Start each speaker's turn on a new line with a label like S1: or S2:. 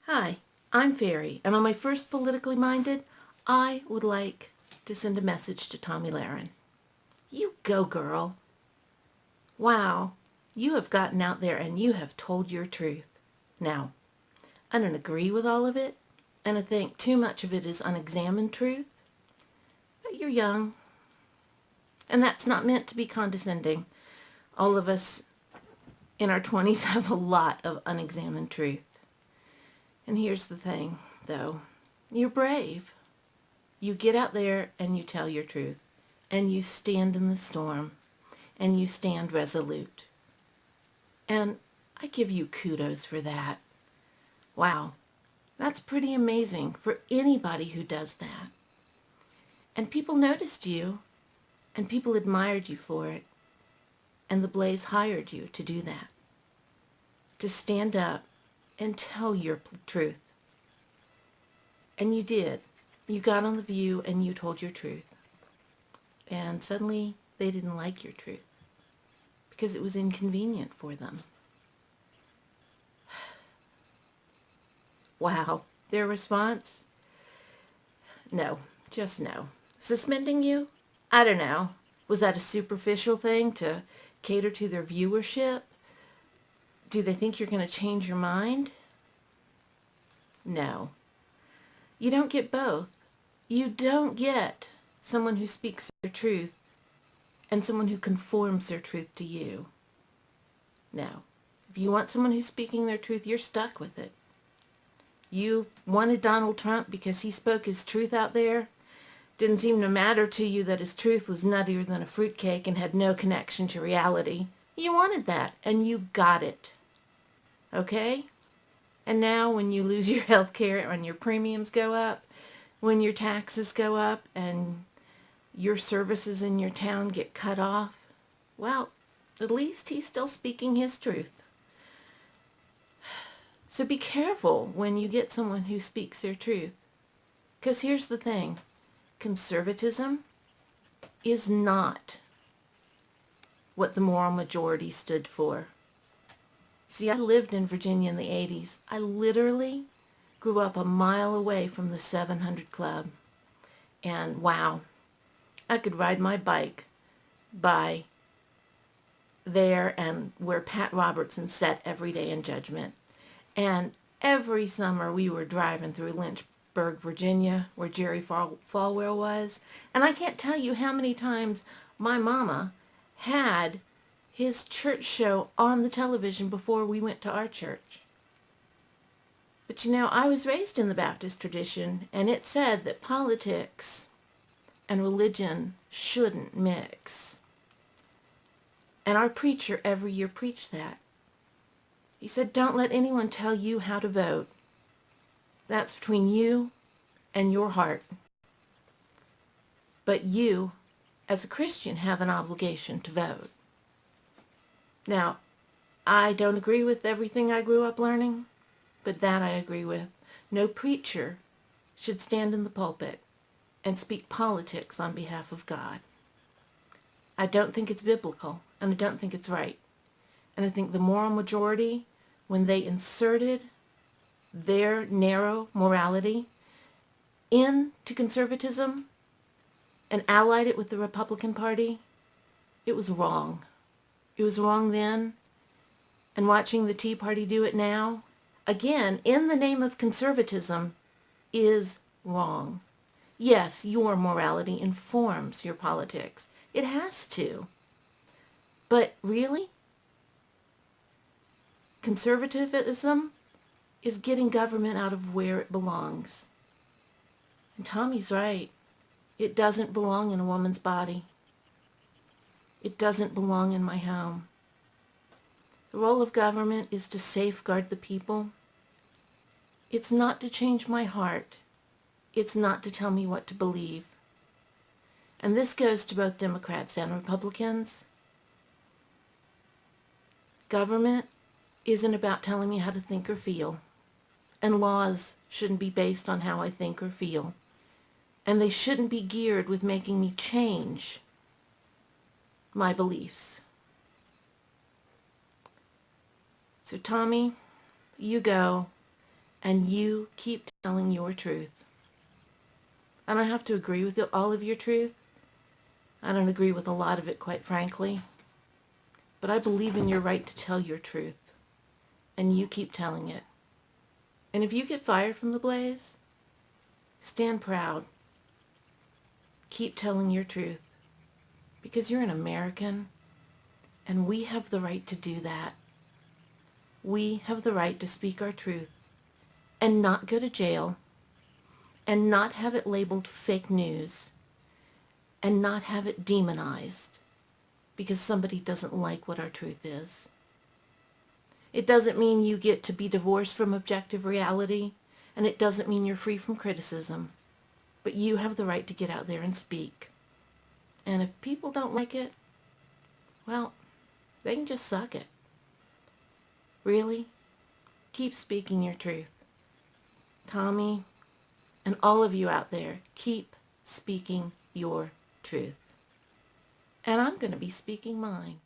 S1: Hi, I'm Fairy, and on my first Politically Minded, I would like to send a message to Tomi Lahren. You go, girl. Wow, you have gotten out there and you have told your truth. Now, I don't agree with all of it, and I think too much of it is unexamined truth, but you're young, and that's not meant to be condescending. All of us in our 20s have a lot of unexamined truth. And here's the thing, though. You're brave. You get out there and you tell your truth, and you stand in the storm, and you stand resolute. And I give you kudos for that. Wow, that's pretty amazing for anybody who does that. And people noticed you, and people admired you for it, and the Blaze hired you to do that, to stand up and tell your truth. And you did. You got on The View and you told your truth. And suddenly they didn't like your truth because it was inconvenient for them. Wow. Their response? No. Just no. Suspending you? I don't know. Was that a superficial thing to cater to their viewership? Do they think you're going to change your mind? No. You don't get both. You don't get someone who speaks their truth and someone who conforms their truth to you. No. If you want someone who's speaking their truth, you're stuck with it. You wanted Donald Trump because he spoke his truth out there. Didn't seem to matter to you that his truth was nuttier than a fruitcake and had no connection to reality. You wanted that, and you got it. Okay? And now when you lose your health care and your premiums go up, when your taxes go up and your services in your town get cut off, well, at least he's still speaking his truth. So be careful when you get someone who speaks their truth. Because here's the thing. Conservatism is not what the moral majority stood for. See, I lived in Virginia in the 80s. I literally grew up a mile away from the 700 Club. And wow, I could ride my bike by there and where Pat Robertson sat every day in judgment. And every summer we were driving through Lynchburg, Virginia, where Jerry Falwell was. And I can't tell you how many times my mama had his church show on the television before we went to our church. But you know, I was raised in the Baptist tradition, and it said that politics and religion shouldn't mix. And our preacher every year preached that. He said, don't let anyone tell you how to vote. That's between you and your heart. But you, as a Christian, have an obligation to vote. Now, I don't agree with everything I grew up learning, but that I agree with. No preacher should stand in the pulpit and speak politics on behalf of God. I don't think it's biblical, and I don't think it's right. And I think the moral majority, when they inserted their narrow morality into conservatism and allied it with the Republican Party, it was wrong. It was wrong then, and watching the Tea Party do it now, again, in the name of conservatism, is wrong. Yes, your morality informs your politics. It has to. But really, conservatism is getting government out of where it belongs. And Tommy's right. It doesn't belong in a woman's body. It doesn't belong in my home. The role of government is to safeguard the people. It's not to change my heart. It's not to tell me what to believe. And this goes to both Democrats and Republicans. Government isn't about telling me how to think or feel. And laws shouldn't be based on how I think or feel. And they shouldn't be geared with making me change my beliefs. So Tommy, you go and you keep telling your truth. I don't have to agree with all of your truth. I don't agree with a lot of it, quite frankly. But I believe in your right to tell your truth. And you keep telling it. And if you get fired from the Blaze, stand proud. Keep telling your truth. Because you're an American, and we have the right to do that. We have the right to speak our truth and not go to jail and not have it labeled fake news and not have it demonized because somebody doesn't like what our truth is. It doesn't mean you get to be divorced from objective reality, and it doesn't mean you're free from criticism, but you have the right to get out there and speak. And if people don't like it, well, they can just suck it. Really? Keep speaking your truth. Tomi, and all of you out there, keep speaking your truth. And I'm going to be speaking mine.